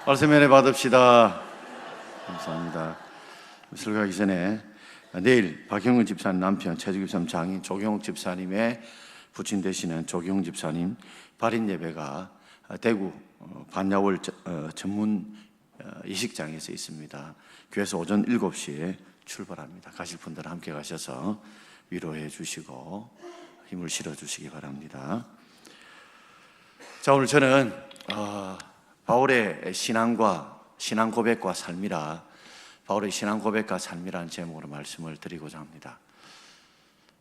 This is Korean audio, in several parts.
말씀 은혜 받읍시다. 감사합니다. 설 가기 전에 내일 박형근 집사님 남편 최주 집사님 장인 조경욱 집사님의 부친 되시는 조경욱 집사님 발인 예배가 대구 반야월 전문 예식장에서 있습니다. 교회에서 오전 7시에 출발합니다. 가실 분들은 함께 가셔서 위로해 주시고 힘을 실어 주시기 바랍니다. 자, 오늘 저는 바울의 신앙 고백과 삶이라 바울의 신앙 고백과 삶이라는 제목으로 말씀을 드리고자 합니다.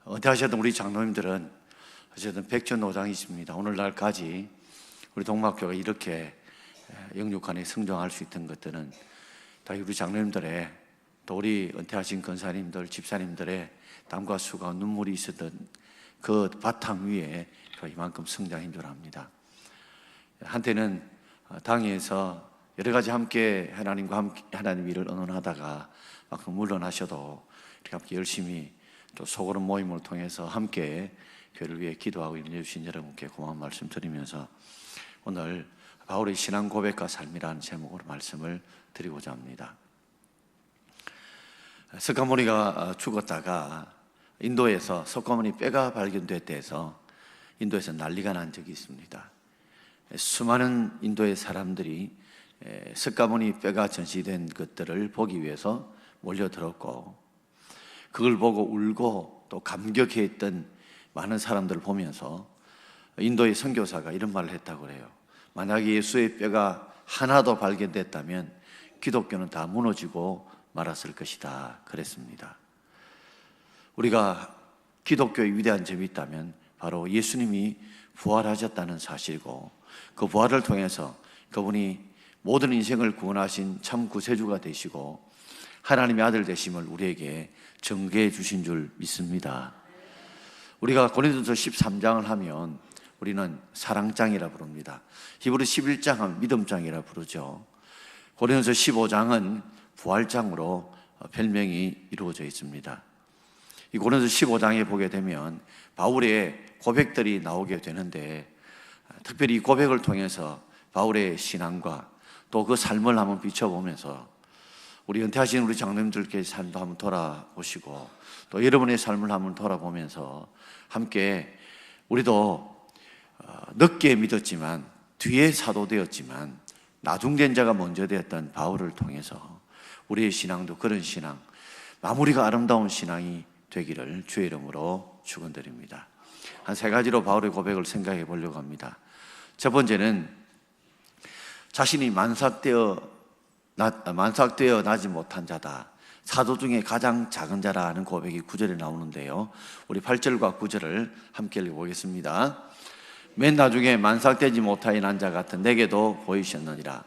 은퇴하셨던 우리 장로님들은 어쨌든 백전노장이십니다. 오늘날까지 우리 동막교가 이렇게 영육간에 성장할 수 있던 것들은 다 우리 장로님들의, 또 우리 은퇴하신 권사님들, 집사님들의 땀과 수가 눈물이 있었던 그 바탕 위에 이만큼 성장한 줄 압니다. 한때는 당에서 여러 가지 함께 하나님 일을 언언하다가 막 물러나셔도 이렇게 함께 열심히 또 소그룹 모임을 통해서 함께 교회를 위해 기도하고 인내주신 여러분께 고마운 말씀 드리면서 오늘 바울의 신앙 고백과 삶이라는 제목으로 말씀을 드리고자 합니다. 석가모니가 죽었다가 인도에서 석가모니 뼈가 발견됐다 해서 인도에서 난리가 난 적이 있습니다. 수많은 인도의 사람들이 석가모니 뼈가 전시된 것들을 보기 위해서 몰려들었고, 그걸 보고 울고 또 감격해했던 많은 사람들을 보면서 인도의 선교사가 이런 말을 했다고 그래요. 만약에 예수의 뼈가 하나도 발견됐다면 기독교는 다 무너지고 말았을 것이다 그랬습니다. 우리가 기독교의 위대한 점이 있다면 바로 예수님이 부활하셨다는 사실이고, 그 부활을 통해서 그분이 모든 인생을 구원하신 참 구세주가 되시고 하나님의 아들 되심을 우리에게 증거해 주신 줄 믿습니다. 우리가 고린도서 13장을 하면 우리는 사랑장이라 부릅니다. 히브리 11장은 믿음장이라 부르죠. 고린도서 15장은 부활장으로 별명이 이루어져 있습니다. 이 고린도서 15장에 보게 되면 바울의 고백들이 나오게 되는데, 특별히 이 고백을 통해서 바울의 신앙과 또 그 삶을 한번 비춰보면서 우리 은퇴하신 우리 장로님들께의 삶도 한번 돌아보시고 또 여러분의 삶을 한번 돌아보면서 함께 우리도 늦게 믿었지만 뒤에 사도 되었지만 나중된 자가 먼저 되었던 바울을 통해서 우리의 신앙도 그런 신앙, 마무리가 아름다운 신앙이 되기를 주의 이름으로 축원드립니다. 한 세 가지로 바울의 고백을 생각해 보려고 합니다. 첫 번째는 자신이 만삭되어 나지 못한 자다, 사도 중에 가장 작은 자라는 고백이 9절에 나오는데요, 우리 8절과 9절을 함께 읽어보겠습니다. 맨 나중에 만삭되지 못하여 난 자 같은 내게도 보이셨느니라.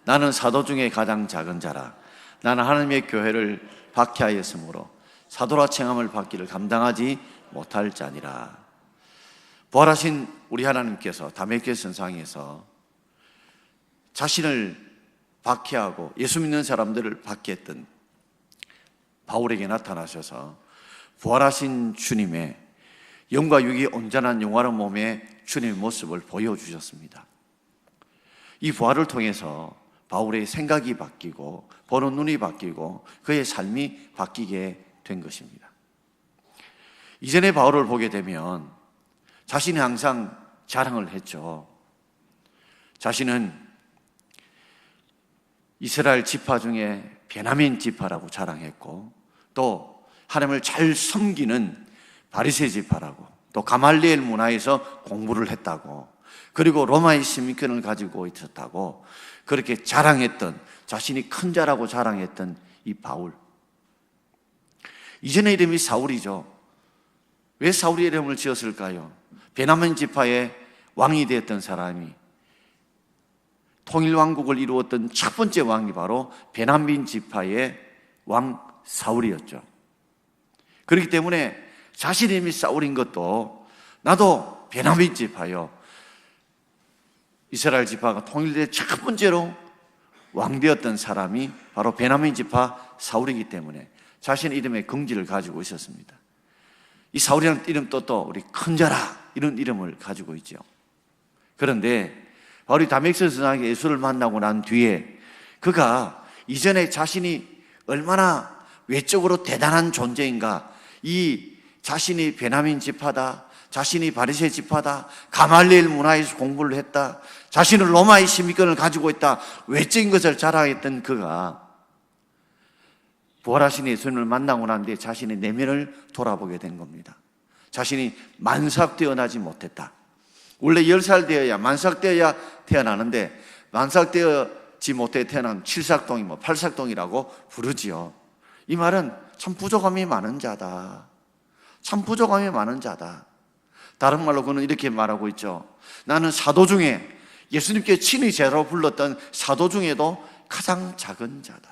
나는 사도 중에 가장 작은 자라. 나는 하나님의 교회를 박해하였으므로 사도라 칭함을 받기를 감당하지 못할 자니라. 부활하신 우리 하나님께서 다메섹 선상에서 자신을 박해하고 예수 믿는 사람들을 박해했던 바울에게 나타나셔서 부활하신 주님의 영과 육이 온전한 영화로운 몸의 주님의 모습을 보여주셨습니다. 이 부활을 통해서 바울의 생각이 바뀌고 보는 눈이 바뀌고 그의 삶이 바뀌게 된 것입니다. 이전에 바울을 보게 되면 자신이 항상 자랑을 했죠. 자신은 이스라엘 지파 중에 베냐민 지파라고 자랑했고, 또 하나님을 잘 섬기는 바리새 지파라고, 또 가말리엘 문화에서 공부를 했다고, 그리고 로마의 시민권을 가지고 있었다고 그렇게 자랑했던, 자신이 큰 자라고 자랑했던 이 바울. 이전의 이름이 사울이죠. 왜 사울의 이름을 지었을까요? 베냐민 지파의 왕이 되었던 사람이, 통일왕국을 이루었던 첫 번째 왕이 바로 베냐민 지파의 왕 사울이었죠. 그렇기 때문에 자신의 이름이 사울인 것도 나도 베냐민 지파요, 이스라엘 지파가 통일될 첫 번째로 왕되었던 사람이 바로 베냐민 지파 사울이기 때문에 자신의 이름에 긍지를 가지고 있었습니다. 이 사울이라는 이름도 또 우리 큰 자라 이런 이름을 가지고 있죠. 그런데 바울이 다메섹 선상에 예수를 만나고 난 뒤에 그가 이전에 자신이 얼마나 외적으로 대단한 존재인가, 이 자신이 베냐민 지파다, 자신이 바리새 지파다, 가말리엘 문화에서 공부를 했다, 자신은 로마의 시민권을 가지고 있다, 외적인 것을 자랑했던 그가 부활하신 예수님을 만나고 난 뒤에 자신의 내면을 돌아보게 된 겁니다. 자신이 만삭되어나지 못했다. 원래 10살 되어야, 만삭되어야 태어나는데 만삭되어지 못해 태어난 칠삭동이 팔삭동이라고 부르지요. 이 말은 참 부족함이 많은 자다. 참 부족함이 많은 자다. 다른 말로 그는 이렇게 말하고 있죠. 나는 사도 중에, 예수님께 친히 제자로 불렀던 사도 중에도 가장 작은 자다.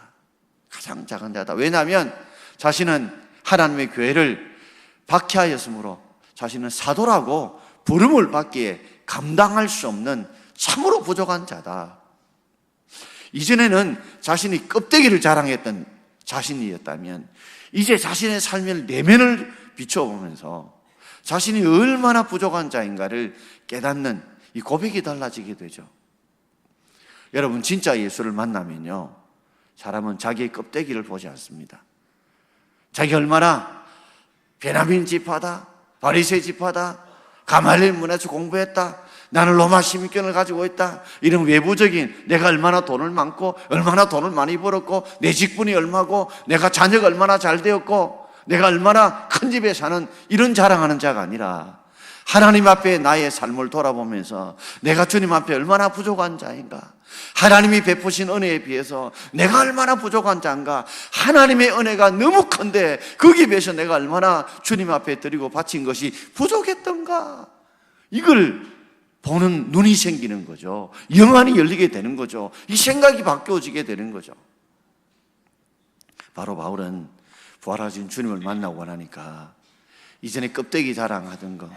가장 작은 자다. 왜냐하면 자신은 하나님의 교회를 박해하였으므로 자신은 사도라고 부름을 받기에 감당할 수 없는 참으로 부족한 자다. 이전에는 자신이 껍데기를 자랑했던 자신이었다면 이제 자신의 삶의 내면을 비춰보면서 자신이 얼마나 부족한 자인가를 깨닫는 이 고백이 달라지게 되죠. 여러분, 진짜 예수를 만나면요, 사람은 자기의 껍데기를 보지 않습니다. 자기가 얼마나 베냐민 지파다, 바리새 지파다, 가말리엘 문화에서 공부했다, 나는 로마 시민권을 가지고 있다, 이런 외부적인 내가 얼마나 돈을 많고 얼마나 돈을 많이 벌었고 내 직분이 얼마고 내가 자녀가 얼마나 잘 되었고 내가 얼마나 큰 집에 사는 이런 자랑하는 자가 아니라 하나님 앞에 나의 삶을 돌아보면서 내가 주님 앞에 얼마나 부족한 자인가, 하나님이 베푸신 은혜에 비해서 내가 얼마나 부족한 자인가, 하나님의 은혜가 너무 큰데 거기에 비해서 내가 얼마나 주님 앞에 드리고 바친 것이 부족했던가, 이걸 보는 눈이 생기는 거죠. 영안이 열리게 되는 거죠. 이 생각이 바뀌어지게 되는 거죠. 바로 바울은 부활하신 주님을 만나고 나니까 이전에 껍데기 자랑하던 거,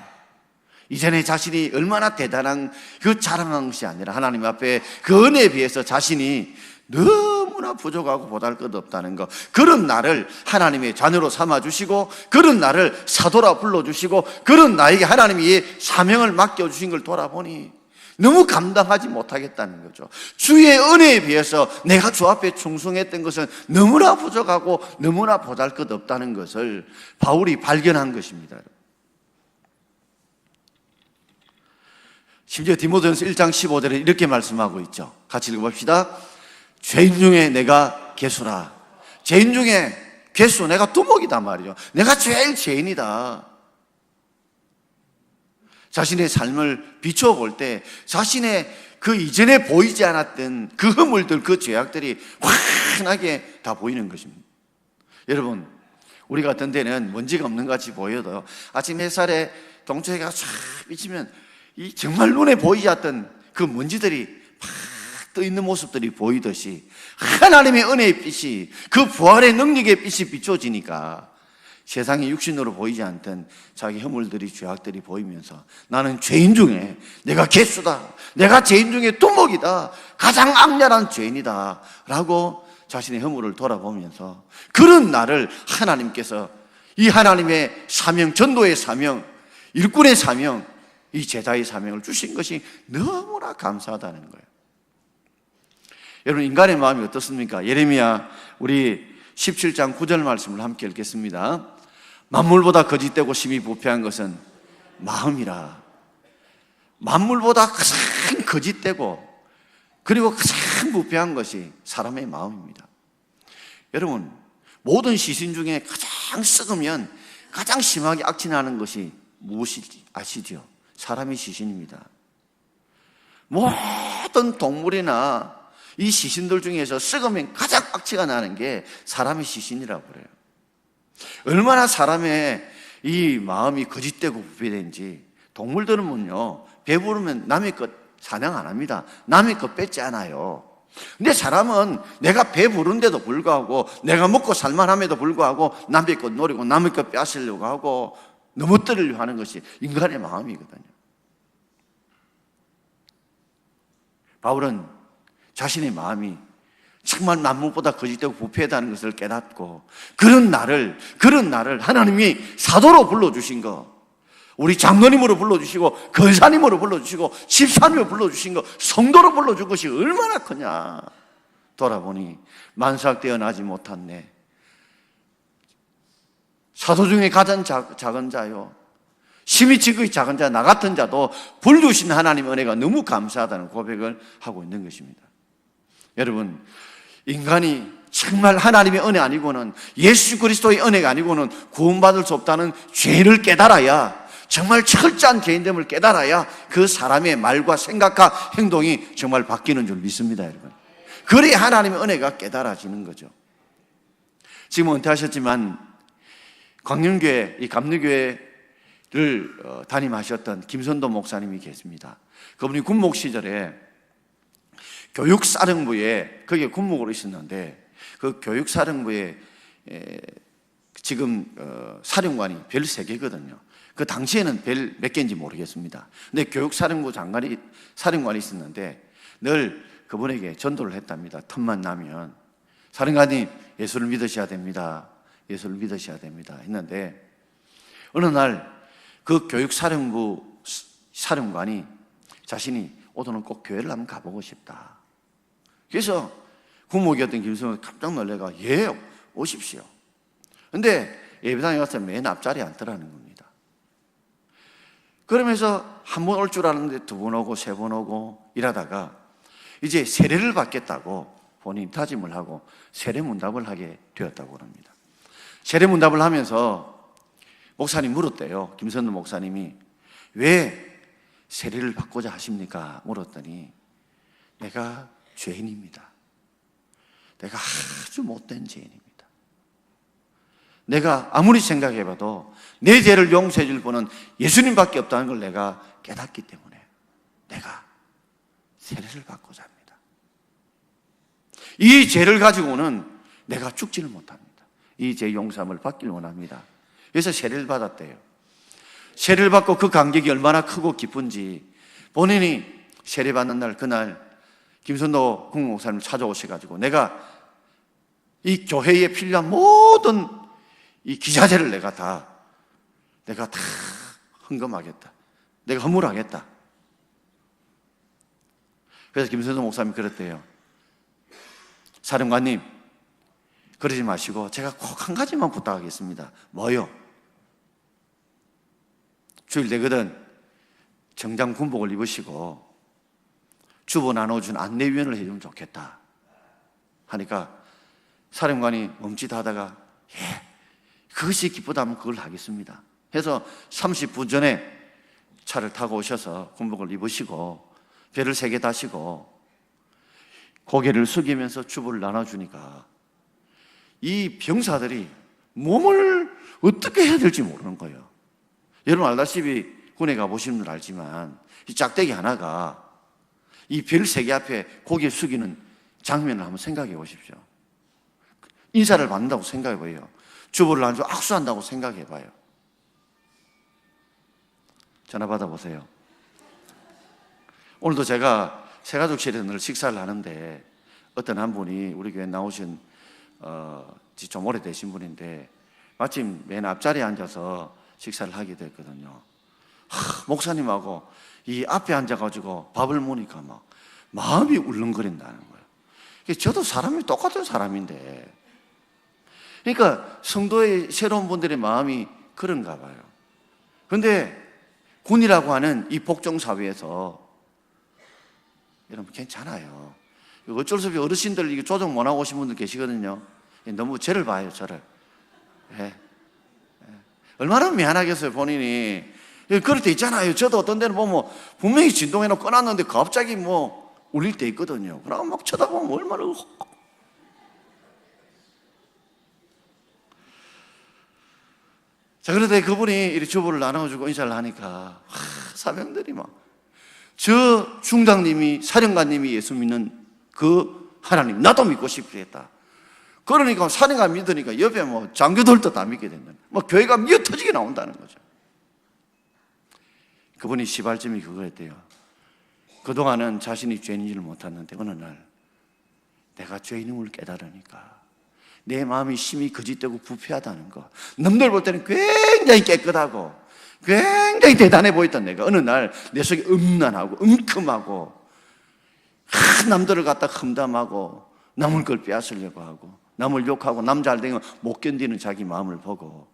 이전에 자신이 얼마나 대단한 그 자랑한 것이 아니라 하나님 앞에 그 은혜에 비해서 자신이 너무나 부족하고 보잘것없다는 것, 그런 나를 하나님의 자녀로 삼아주시고 그런 나를 사도라 불러주시고 그런 나에게 하나님이 사명을 맡겨주신 걸 돌아보니 너무 감당하지 못하겠다는 거죠. 주의 은혜에 비해서 내가 주 앞에 충성했던 것은 너무나 부족하고 너무나 보잘것없다는 것을 바울이 발견한 것입니다. 심지어 디모데전서 1장 15절에 이렇게 말씀하고 있죠. 같이 읽어봅시다. 죄인 중에 내가 괴수라. 죄인 중에 괴수, 내가 두목이다 말이죠. 내가 제일 죄인이다. 자신의 삶을 비춰볼 때 자신의 그 이전에 보이지 않았던 그 허물들, 그 죄악들이 환하게 다 보이는 것입니다. 여러분, 우리 같은 데는 먼지가 없는 것 같이 보여도 아침 햇살에 동체가 쫙 비치면 이 정말 눈에 보이지 않던 그 먼지들이 팍 떠있는 모습들이 보이듯이 하나님의 은혜의 빛이, 그 부활의 능력의 빛이 비춰지니까 세상에 육신으로 보이지 않던 자기 허물들이, 죄악들이 보이면서 나는 죄인 중에 내가 괴수다, 내가 죄인 중에 두목이다, 가장 악랄한 죄인이다 라고 자신의 허물을 돌아보면서 그런 나를 하나님께서 이 하나님의 사명, 전도의 사명, 일꾼의 사명, 이 제자의 사명을 주신 것이 너무나 감사하다는 거예요. 여러분, 인간의 마음이 어떻습니까? 예레미야 우리 17장 9절 말씀을 함께 읽겠습니다. 만물보다 거짓되고 심히 부패한 것은 마음이라. 만물보다 가장 거짓되고 그리고 가장 부패한 것이 사람의 마음입니다. 여러분, 모든 시신 중에 가장 썩으면 가장 심하게 악취나는 것이 무엇인지 아시죠? 사람이 시신입니다. 모든 동물이나 이 시신들 중에서 썩으면 가장 악취가 나는 게 사람의 시신이라고 그래요. 얼마나 사람의 이 마음이 거짓되고 부패된지. 동물들은요, 배부르면 남의 것 사냥 안 합니다. 남의 것 뺏지 않아요. 근데 사람은 내가 배부른데도 불구하고, 내가 먹고 살만함에도 불구하고 남의 것 노리고 남의 것 뺏으려고 하고 넘어뜨리려고 하는 것이 인간의 마음이거든요. 바울은 자신의 마음이 정말 만물보다 거짓되고 부패하다는 것을 깨닫고 그런 나를 하나님이 사도로 불러주신 거, 우리 장로님으로 불러주시고 권사님으로 불러주시고 집사님으로 불러주신 거, 성도로 불러준 것이 얼마나 크냐. 돌아보니 만삭 태어나지 못한 내 사도 중에 가장 작은 자요, 심히 지극히 작은 자 나 같은 자도 불주신 하나님의 은혜가 너무 감사하다는 고백을 하고 있는 것입니다. 여러분, 인간이 정말 하나님의 은혜 아니고는, 예수 그리스도의 은혜가 아니고는 구원받을 수 없다는 죄를 깨달아야, 정말 철저한 죄인됨을 깨달아야 그 사람의 말과 생각과 행동이 정말 바뀌는 줄 믿습니다, 여러분. 그래야 하나님의 은혜가 깨달아지는 거죠. 지금 은퇴하셨지만 광명교회, 이 감리교회를 담임하셨던 김선도 목사님이 계십니다. 그분이 군목 시절에 교육사령부에, 거기에 군목으로 있었는데, 그 교육사령부에 지금 사령관이 별 3개거든요. 그 당시에는 별 몇 개인지 모르겠습니다. 근데 교육사령부 사령관이 있었는데 늘 그분에게 전도를 했답니다. 틈만 나면, 사령관님 예수를 믿으셔야 됩니다, 예수를 믿으셔야 됩니다 했는데, 어느 날 그 교육사령부 사령관이 자신이 오늘은 꼭 교회를 한번 가보고 싶다. 그래서 군목이었던 김성은 깜짝 놀래가, 예, 오십시오. 근데 예배당에 가서 맨 앞자리에 앉더라는 겁니다. 그러면서 한 번 올 줄 알았는데 2번 오고 3번 오고 이러다가 이제 세례를 받겠다고 본인 다짐을 하고 세례문답을 하게 되었다고 합니다. 세례문답을 하면서 목사님 물었대요. 김선도 목사님이 왜 세례를 받고자 하십니까? 물었더니 내가 죄인입니다. 내가 아주 못된 죄인입니다. 내가 아무리 생각해봐도 내 죄를 용서해 줄 분은 예수님밖에 없다는 걸 내가 깨닫기 때문에 내가 세례를 받고자 합니다. 이 죄를 가지고는 내가 죽지를 못합니다. 이 죄 용서함을 받기를 원합니다. 그래서 세례를 받았대요. 세례를 받고 그 감격이 얼마나 크고 기쁜지, 본인이 세례 받는 날, 그날 김선도 국목사님을 찾아오셔가지고 내가 이 교회에 필요한 모든 이 기자재를 내가 다 헌금하겠다, 내가 헌물하겠다. 그래서 김선도 목사님이 그랬대요. 사령관님, 그러지 마시고 제가 꼭 한 가지만 부탁하겠습니다. 뭐요? 주일 되거든 정장 군복을 입으시고 주보 나눠준 안내위원을 해주면 좋겠다 하니까 사령관이 멈칫하다가 예, 그것이 기쁘다면 그걸 하겠습니다 해서 30분 전에 차를 타고 오셔서 군복을 입으시고 배를 3개 다시고 고개를 숙이면서 주보를 나눠주니까 이 병사들이 몸을 어떻게 해야 될지 모르는 거예요. 여러분 알다시피 군에 가보시는 분들 알지만 이 짝대기 하나가 이 별 3개 앞에 고개 숙이는 장면을 한번 생각해 보십시오. 인사를 받는다고 생각해 봐요. 주보를 나눠주고 악수한다고 생각해 봐요. 전화 받아보세요. 오늘도 제가 새가족실에서 늘 식사를 하는데 어떤 한 분이 우리 교회 나오신 좀 오래되신 분인데 마침 맨 앞자리에 앉아서 식사를 하게 됐거든요. 목사님하고 이 앞에 앉아가지고 밥을 먹으니까 막 마음이 울렁거린다는 거예요. 저도 사람이 똑같은 사람인데, 그러니까 성도의 새로운 분들의 마음이 그런가 봐요. 그런데 군이라고 하는 이 복종사회에서 여러분 괜찮아요. 어쩔 수 없이 어르신들 이게 조정 못하고 오신 분들 계시거든요. 너무 죄를 봐요, 저를. 예. 얼마나 미안하겠어요, 본인이. 그럴 때 있잖아요. 저도 어떤 데는 보면 분명히 진동해놓고 꺼놨는데 갑자기 뭐 울릴 때 있거든요. 그러고 막 쳐다보면 얼마나. 자, 그런데 그분이 이렇게 주보를 나눠주고 인사를 하니까 사병들이 막, 저 중장님이, 사령관님이 예수 믿는 그 하나님 나도 믿고 싶겠다. 그러니까 사령관 믿으니까 옆에 뭐 장교들도 다 믿게 된다. 뭐 교회가 미어 터지게 나온다는 거죠. 그분이 시발점이 그거였대요. 그동안은 자신이 죄인인지를 못했는데 어느 날 내가 죄인임을 깨달으니까 내 마음이 심히 거짓되고 부패하다는 거, 남들 볼 때는 굉장히 깨끗하고 굉장히 대단해 보였던 내가 어느 날 내 속에 음란하고 음큼하고 남들을 갖다 험담하고 남을 걸 빼앗으려고 하고 남을 욕하고 남 잘된 거 못 견디는 자기 마음을 보고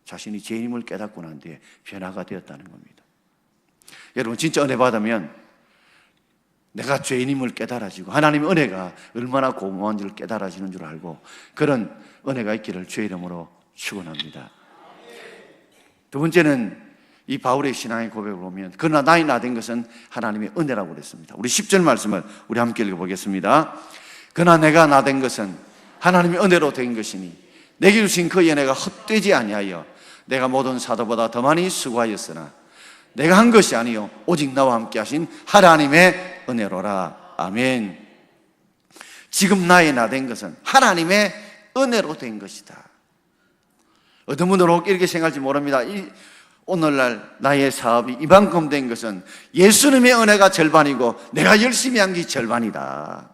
자신이 죄인임을 깨닫고 난 뒤에 변화가 되었다는 겁니다. 여러분 진짜 은혜 받으면 내가 죄인임을 깨달아지고 하나님의 은혜가 얼마나 고마운지를 깨달아지는 줄 알고 그런 은혜가 있기를 주의 이름으로 축원합니다. 두 번째는 이 바울의 신앙의 고백을 보면 그러나 나의 나 된 것은 하나님의 은혜라고 그랬습니다. 우리 10절 말씀을 우리 함께 읽어보겠습니다. 그러나 내가 나 된 것은 하나님의 은혜로 된 것이니 내게 주신 그 은혜가 헛되지 아니하여 내가 모든 사도보다 더 많이 수고하였으나 내가 한 것이 아니요 오직 나와 함께 하신 하나님의 은혜로라. 아멘. 지금 나의 나 된 것은 하나님의 은혜로 된 것이다. 어떤 분들은 혹 이렇게 생각할지 모릅니다. 오늘날 나의 사업이 이만큼 된 것은 예수님의 은혜가 절반이고 내가 열심히 한 게 절반이다.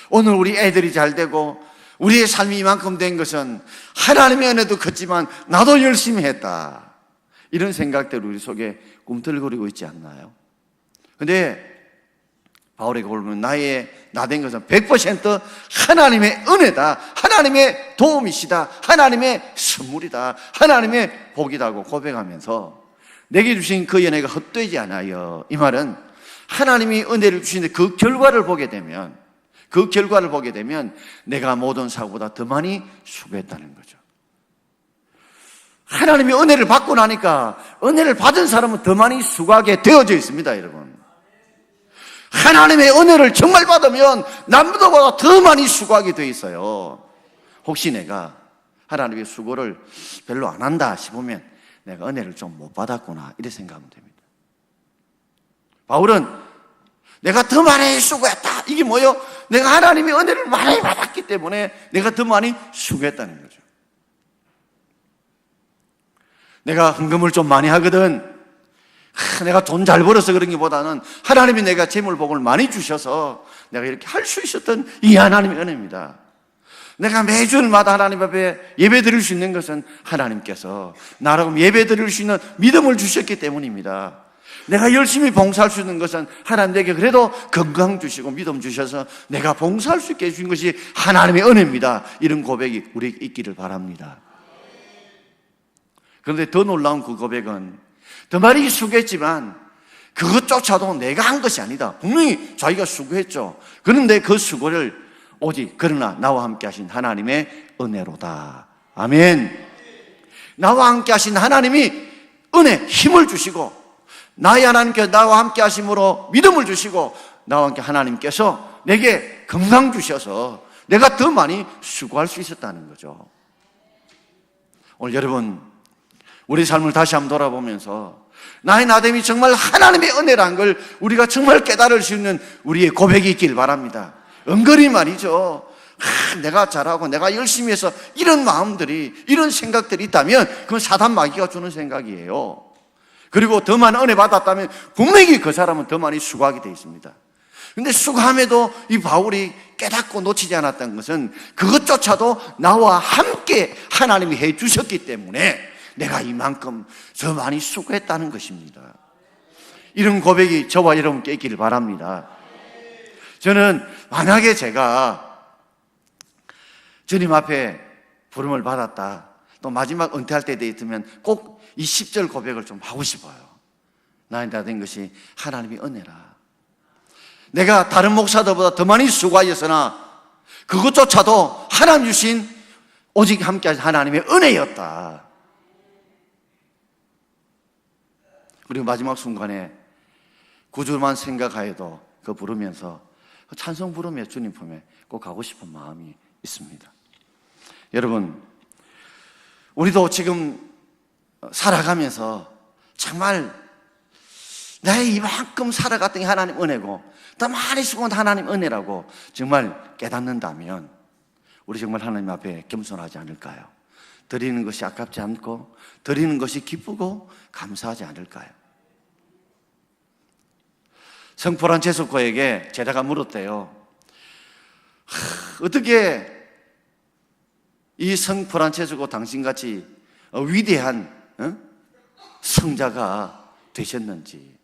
오늘 우리 애들이 잘 되고 우리의 삶이 이만큼 된 것은 하나님의 은혜도 컸지만 나도 열심히 했다. 이런 생각대로 우리 속에 꿈틀거리고 있지 않나요? 근데 바울의 글을 보면 나의 나 된 것은 100% 하나님의 은혜다. 하나님의 도움이시다. 하나님의 선물이다. 하나님의 복이다고 고백하면서 내게 주신 그 은혜가 헛되지 않아요. 이 말은 하나님이 은혜를 주시는데 그 결과를 보게 되면 내가 모든 사고보다 더 많이 수고했다는 거죠. 하나님의 은혜를 받고 나니까 은혜를 받은 사람은 더 많이 수고하게 되어져 있습니다, 여러분. 하나님의 은혜를 정말 받으면 남보다 더 많이 수고하게 되어 있어요. 혹시 내가 하나님의 수고를 별로 안 한다 싶으면 내가 은혜를 좀 못 받았구나 이렇게 생각하면 됩니다. 바울은 내가 더 많이 수고했다. 이게 뭐예요? 내가 하나님의 은혜를 많이 받았기 때문에 내가 더 많이 수고했다는 거죠. 내가 헌금을 좀 많이 하거든. 내가 돈 잘 벌어서 그런 것보다는 하나님이 내가 재물 복을 많이 주셔서 내가 이렇게 할 수 있었던 이 하나님의 은혜입니다. 내가 매주일마다 하나님 앞에 예배 드릴 수 있는 것은 하나님께서 나라고 예배 드릴 수 있는 믿음을 주셨기 때문입니다. 내가 열심히 봉사할 수 있는 것은 하나님에게 그래도 건강 주시고 믿음 주셔서 내가 봉사할 수 있게 해주신 것이 하나님의 은혜입니다. 이런 고백이 우리 있기를 바랍니다. 그런데 더 놀라운 그 고백은 더 많이 수고했지만 그것조차도 내가 한 것이 아니다. 분명히 자기가 수고했죠. 그런데 그 수고를 오직 그러나 나와 함께 하신 하나님의 은혜로다. 아멘. 나와 함께 하신 하나님이 은혜, 힘을 주시고 나의 하나님께서 나와 함께 하심으로 믿음을 주시고 나와 함께 하나님께서 내게 건강 주셔서 내가 더 많이 수고할 수 있었다는 거죠. 오늘 여러분 우리 삶을 다시 한번 돌아보면서 나의 나됨이 정말 하나님의 은혜란 걸 우리가 정말 깨달을 수 있는 우리의 고백이 있길 바랍니다. 은근히 말이죠. 내가 잘하고 내가 열심히 해서 이런 마음들이 이런 생각들이 있다면 그건 사단 마귀가 주는 생각이에요. 그리고 더 많은 은혜 받았다면 분명히 그 사람은 더 많이 수고하게 되어 있습니다. 그런데 수고함에도 이 바울이 깨닫고 놓치지 않았던 것은 그것조차도 나와 함께 하나님이 해 주셨기 때문에 내가 이만큼 더 많이 수고했다는 것입니다. 이런 고백이 저와 여러분께 있기를 바랍니다. 저는 만약에 제가 주님 앞에 부름을 받았다, 또 마지막 은퇴할 때 돼 있으면 꼭 이 10절 고백을 좀 하고 싶어요. 나의 다 된 것이 하나님의 은혜라. 내가 다른 목사들보다 더 많이 수고하였으나 그것조차도 하나님 주신 오직 함께하신 하나님의 은혜였다. 그리고 마지막 순간에 구주만 생각하여도 그 부르면서 그 찬송 부르며 주님 품에 꼭 가고 싶은 마음이 있습니다. 여러분, 우리도 지금 살아가면서 정말 나의 이만큼 살아갔던 게 하나님 은혜고 더 많이 수고한 하나님 은혜라고 정말 깨닫는다면 우리 정말 하나님 앞에 겸손하지 않을까요? 드리는 것이 아깝지 않고 드리는 것이 기쁘고 감사하지 않을까요? 성 프란체스코에게 제자가 물었대요. 어떻게 이 성 프란체스코 당신같이 위대한 성자가 되셨는지.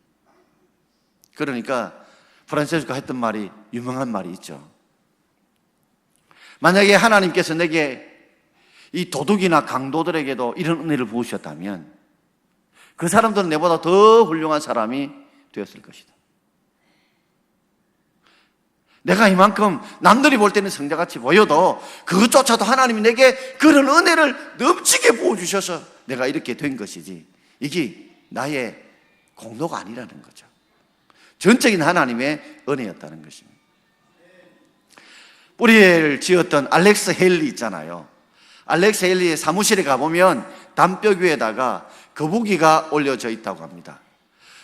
그러니까 프란체스코가 했던 말이 유명한 말이 있죠. 만약에 하나님께서 내게 이 도둑이나 강도들에게도 이런 은혜를 부으셨다면 그 사람들은 내보다 더 훌륭한 사람이 되었을 것이다. 내가 이만큼 남들이 볼 때는 성자같이 보여도 그것조차도 하나님이 내게 그런 은혜를 넘치게 부어주셔서 내가 이렇게 된 것이지, 이게 나의 공로가 아니라는 거죠. 전적인 하나님의 은혜였다는 것입니다. 뿌리를 지었던 알렉스 헤일리 있잖아요. 알렉스 헤일리의 사무실에 가보면 담벼 위에다가 거북이가 올려져 있다고 합니다.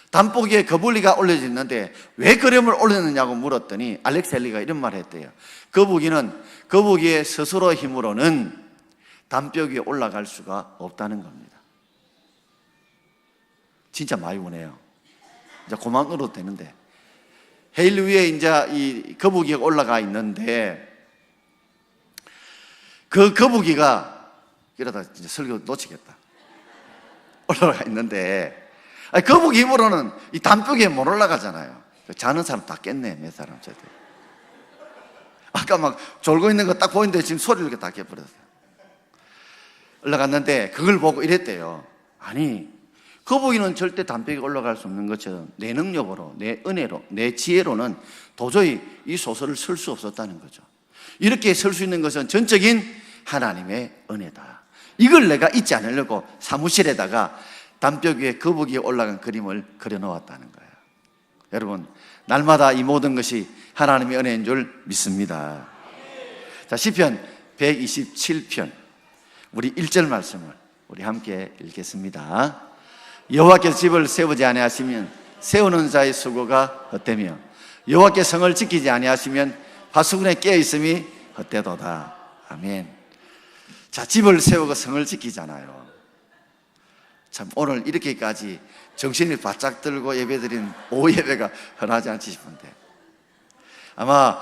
담보기에 거북이가 올려져 있는데 왜 그림을 올렸느냐고 물었더니 알렉스 헤일리가 이런 말을 했대요. 거북이의 스스로 힘으로는 담벼 위에 올라갈 수가 없다는 겁니다. 진짜 많이 오네요. 이제 그만 울어도 되는데, 헤일리 위에 이제 이 거북이가 올라가 있는데, 그 거북이가 이러다 이제 설교 놓치겠다. 올라가 있는데, 거북이 힘으로는 이 담벼기에 못 올라가잖아요. 자는 사람 다 깼네, 몇 사람. 아까 막 졸고 있는 거 딱 보이는데 지금 소리를 이렇게 다 깨버렸어요. 올라갔는데 그걸 보고 이랬대요. 아니, 거북이는 절대 담벼기에 올라갈 수 없는 것처럼 내 능력으로, 내 은혜로, 내 지혜로는 도저히 이 소설을 쓸 수 없었다는 거죠. 이렇게 쓸 수 있는 것은 전적인 하나님의 은혜다. 이걸 내가 잊지 않으려고 사무실에다가 담벼 위에 거북이에 올라간 그림을 그려놓았다는 거예요. 여러분, 날마다 이 모든 것이 하나님의 은혜인 줄 믿습니다. 자, 시편 127편 우리 1절 말씀을 우리 함께 읽겠습니다. 여호와께서 집을 세우지 아니하시면 세우는 자의 수고가 헛되며 여호와께 성을 지키지 아니하시면 파수꾼에 깨어 있음이 헛되도다. 아멘. 자, 집을 세우고 성을 지키잖아요. 참, 오늘 이렇게까지 정신을 바짝 들고 예배드린 오후 예배가 흔하지 않지 싶은데, 아마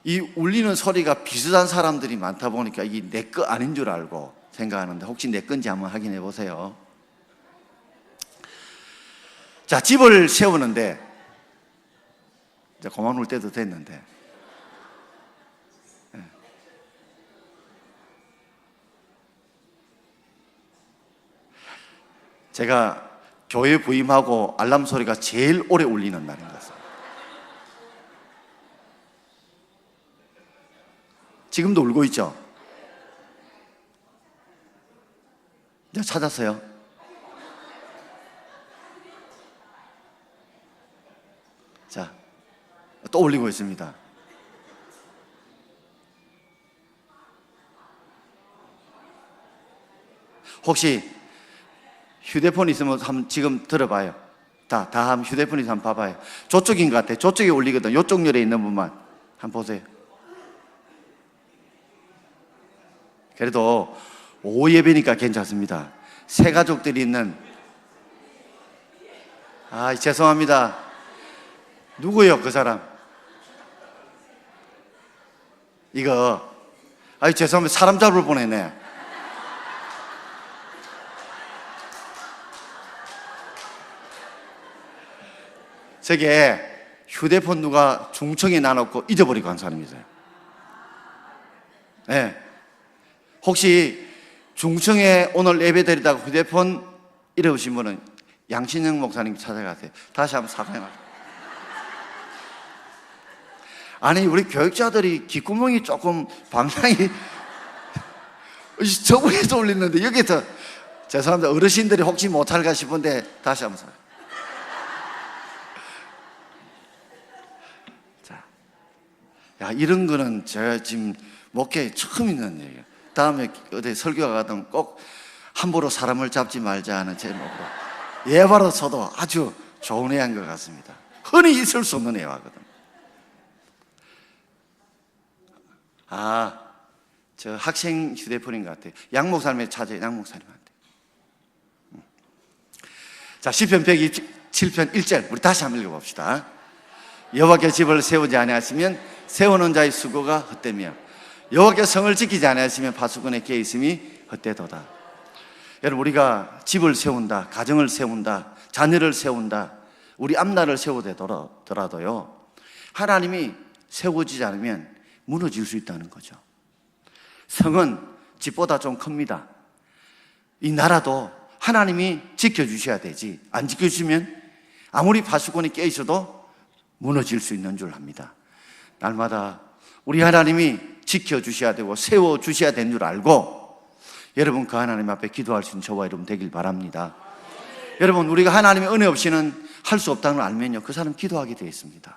이 울리는 소리가 비슷한 사람들이 많다 보니까 이게 내 거 아닌 줄 알고 생각하는데, 혹시 내 건지 한번 확인해 보세요. 자, 집을 세우는데 이제 그만 울 때도 됐는데, 제가 교회 부임하고 알람 소리가 제일 오래 울리는 날인 것 같습니다. 지금도 울고 있죠? 이제 찾았어요? 자, 또 울리고 있습니다. 혹시 휴대폰 있으면 한번 지금 들어봐요. 다 한번 휴대폰 있으면 한번 봐봐요. 저쪽인 것 같아요. 저쪽에 울리거든. 이쪽 열에 있는 분만 한번 보세요. 그래도 오후 예배니까 괜찮습니다. 새 가족들이 있는, 죄송합니다. 누구요, 그 사람? 이거, 죄송합니다. 사람 잡을 뻔했네. 저게 휴대폰 누가 중청에 놔놓고 잊어버리고 간 사람이 있어요. 네. 혹시 중청에 오늘 예배 드리다가 휴대폰 잃어보신 분은 양신영 목사님 찾아가세요. 다시 한번 사과해놔. 아니, 우리 교육자들이 귓구멍이 조금 방향이 저분에서 올리는데 여기서, 죄송합니다. 어르신들이 혹시 못할까 싶은데 다시 한번 사과해요. 야, 이런 거는 제가 지금 목회에 처음 있는 얘기예요. 다음에 어디 설교가 가든 꼭 함부로 사람을 잡지 말자 하는 제목으로 예화로서도 아주 좋은 예화인 것 같습니다. 흔히 있을 수 없는 예화거든. 저 학생 휴대폰인 것 같아요. 양 목사님의 찾아요. 양 목사님한테. 자, 시편 127편 1절 우리 다시 한번 읽어봅시다. 여호와께 집을 세우지 아니하시면 세우는 자의 수고가 헛되며 여호와께 성을 지키지 아니하시면 파수꾼의 깨 있음이 헛되도다. 여러분, 우리가 집을 세운다, 가정을 세운다, 자녀를 세운다, 우리 앞날을 세우더라도요, 하나님이 세워지지 않으면 무너질 수 있다는 거죠. 성은 집보다 좀 큽니다. 이 나라도 하나님이 지켜주셔야 되지, 안 지켜주시면 아무리 파수꾼이 깨 있어도 무너질 수 있는 줄 압니다. 날마다 우리 하나님이 지켜주셔야 되고 세워주셔야 되는 줄 알고 여러분 그 하나님 앞에 기도할 수 있는 저와 여러분 되길 바랍니다. 여러분, 우리가 하나님의 은혜 없이는 할 수 없다는 걸 알면요, 그 사람 기도하게 되어 있습니다.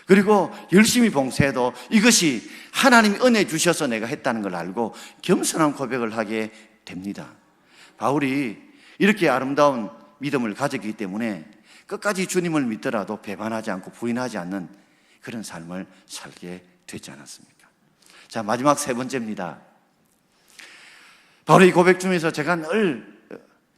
그리고 열심히 봉사해도 이것이 하나님이 은혜 주셔서 내가 했다는 걸 알고 겸손한 고백을 하게 됩니다. 바울이 이렇게 아름다운 믿음을 가졌기 때문에 끝까지 주님을 믿더라도 배반하지 않고 부인하지 않는 그런 삶을 살게 되지 않았습니까? 자, 마지막 세 번째입니다. 바로 이 고백 중에서 제가 늘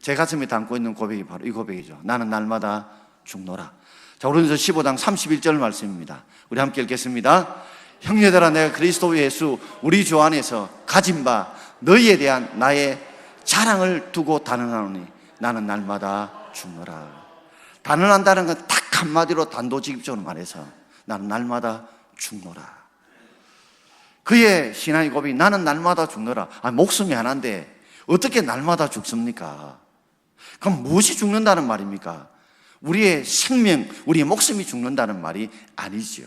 제 가슴에 담고 있는 고백이 바로 이 고백이죠. 나는 날마다 죽노라. 자, 고린도서 15장 31절 말씀입니다. 우리 함께 읽겠습니다. 형제들아, 내가 그리스도 예수 우리 주 안에서 가진 바 너희에 대한 나의 자랑을 두고 단언하노니 나는 날마다 죽노라. 단언한다는 건 딱 한마디로 단도직입적으로 말해서 나는 날마다 죽노라. 그의 신앙의 고백이 나는 날마다 죽노라. 목숨이 하나인데 어떻게 날마다 죽습니까? 그럼 무엇이 죽는다는 말입니까? 우리의 생명, 우리의 목숨이 죽는다는 말이 아니지요.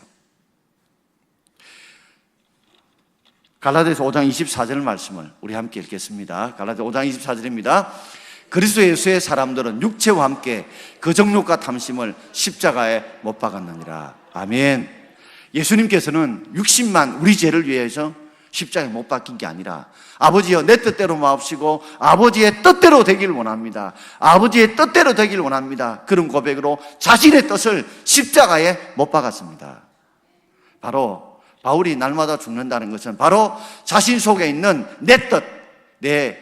갈라디아서 5장 24절 말씀을 우리 함께 읽겠습니다. 갈라디아 5장 24절입니다. 그리스도 예수의 사람들은 육체와 함께 그 정욕과 탐심을 십자가에 못 박았느니라. 아멘. 예수님께서는 육신만 우리 죄를 위해서 십자가에 못 박힌 게 아니라 아버지여 내 뜻대로 마옵시고 아버지의 뜻대로 되길 원합니다. 아버지의 뜻대로 되길 원합니다. 그런 고백으로 자신의 뜻을 십자가에 못 박았습니다. 바로 바울이 날마다 죽는다는 것은 바로 자신 속에 있는 내 뜻, 내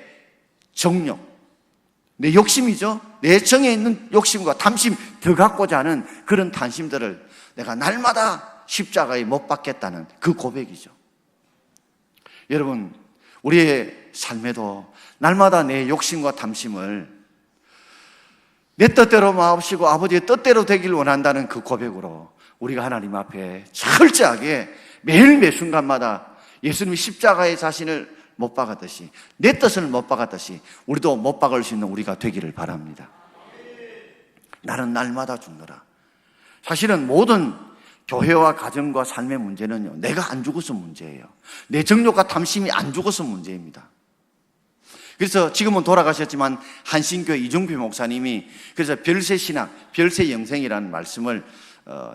정욕, 내 욕심이죠. 내 정에 있는 욕심과 탐심, 더 갖고자 하는 그런 탐심들을 내가 날마다 십자가에 못 박겠다는 그 고백이죠. 여러분, 우리의 삶에도 날마다 내 욕심과 탐심을 내 뜻대로 마옵시고 아버지의 뜻대로 되길 원한다는 그 고백으로 우리가 하나님 앞에 철저하게 매일 매 순간마다 예수님이 십자가에 자신을 못 박았듯이 내 뜻을 못 박았듯이 우리도 못 박을 수 있는 우리가 되기를 바랍니다. 나는 날마다 죽노라. 사실은 모든 교회와 가정과 삶의 문제는요, 내가 안 죽어서 문제예요. 내 정욕과 탐심이 안 죽어서 문제입니다. 그래서 지금은 돌아가셨지만 한신교회 이종필 목사님이 그래서 별세신앙, 별세영생이라는 말씀을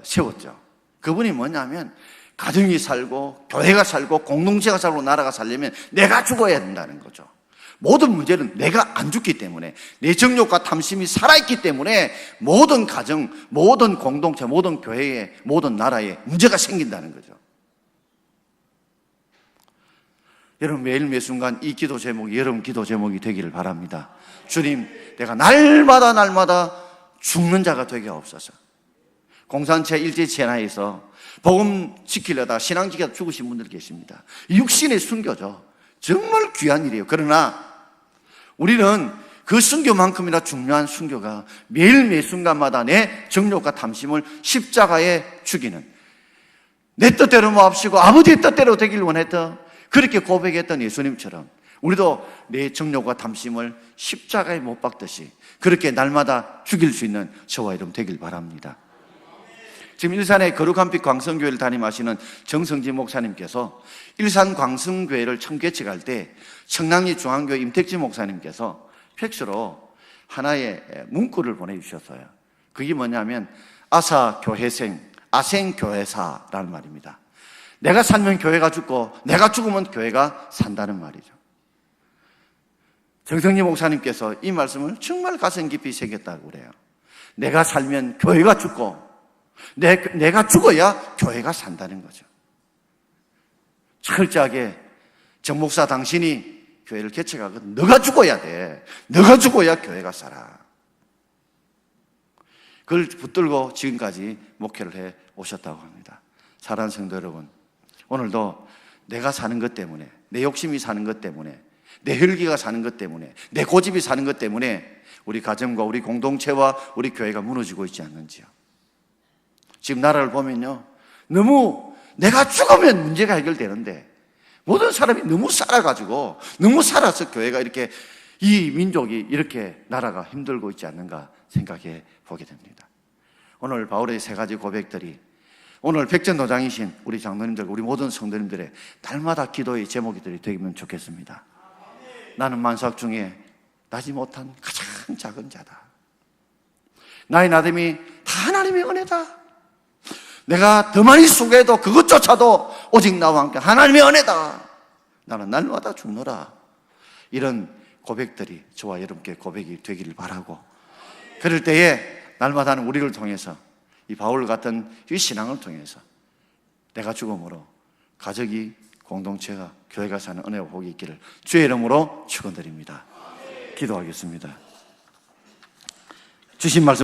세웠죠. 그분이 뭐냐면 가정이 살고 교회가 살고 공동체가 살고 나라가 살려면 내가 죽어야 된다는 거죠. 모든 문제는 내가 안 죽기 때문에 내 정욕과 탐심이 살아있기 때문에 모든 가정, 모든 공동체, 모든 교회에, 모든 나라에 문제가 생긴다는 거죠. 여러분 매일 매 순간 이 기도 제목이 여러분 기도 제목이 되기를 바랍니다. 주님, 내가 날마다 죽는 자가 되게 없어서. 공산체 일제치하에서 복음 지키려다 신앙 지키다 죽으신 분들 계십니다. 육신의 순교죠. 정말 귀한 일이에요. 그러나 우리는 그 순교만큼이나 중요한 순교가 매일 매 순간마다 내 정욕과 탐심을 십자가에 죽이는, 내 뜻대로 마옵시고 아버지의 뜻대로 되길 원했던, 그렇게 고백했던 예수님처럼 우리도 내 정욕과 탐심을 십자가에 못 박듯이 그렇게 날마다 죽일 수 있는 저와 여러분 되길 바랍니다. 지금 일산의 거룩한 빛 광성교회를 담임하시는 정성진 목사님께서 일산 광성교회를 처음 개척할 때 청량리 중앙교회 임택진 목사님께서 팩스로 하나의 문구를 보내주셨어요. 그게 뭐냐면 아사교회생, 아생교회사라는 말입니다. 내가 살면 교회가 죽고 내가 죽으면 교회가 산다는 말이죠. 정성진 목사님께서 이 말씀을 정말 가슴 깊이 새겼다고 그래요. 내가 살면 교회가 죽고 내가 죽어야 교회가 산다는 거죠. 철저하게 정 목사 당신이 교회를 개척하거든 너가 죽어야 돼. 너가 죽어야 교회가 살아. 그걸 붙들고 지금까지 목회를 해 오셨다고 합니다. 사랑하는 성도 여러분, 오늘도 내가 사는 것 때문에, 내 욕심이 사는 것 때문에, 내 혈기가 사는 것 때문에, 내 고집이 사는 것 때문에 우리 가정과 우리 공동체와 우리 교회가 무너지고 있지 않는지요. 지금 나라를 보면요, 너무 내가 죽으면 문제가 해결되는데 모든 사람이 너무 살아가지고, 너무 살아서 교회가 이렇게, 이 민족이 이렇게 나라가 힘들고 있지 않는가 생각해 보게 됩니다. 오늘 바울의 세 가지 고백들이 오늘 백전도장이신 우리 장로님들, 우리 모든 성도님들의 날마다 기도의 제목들이 되면 좋겠습니다. 나는 만삭 중에 나지 못한 가장 작은 자다. 나의 나됨이 다 하나님의 은혜다. 내가 더 많이 수고해도 그것조차도 오직 나와 함께 하나님의 은혜다. 나는 날마다 죽노라. 이런 고백들이 저와 여러분께 고백이 되기를 바라고, 그럴 때에 날마다는 우리를 통해서 이 바울 같은 이 신앙을 통해서 내가 죽음으로 가족이, 공동체가, 교회가 사는 은혜와 복이 있기를 주의 이름으로 축원드립니다. 기도하겠습니다. 주신 말씀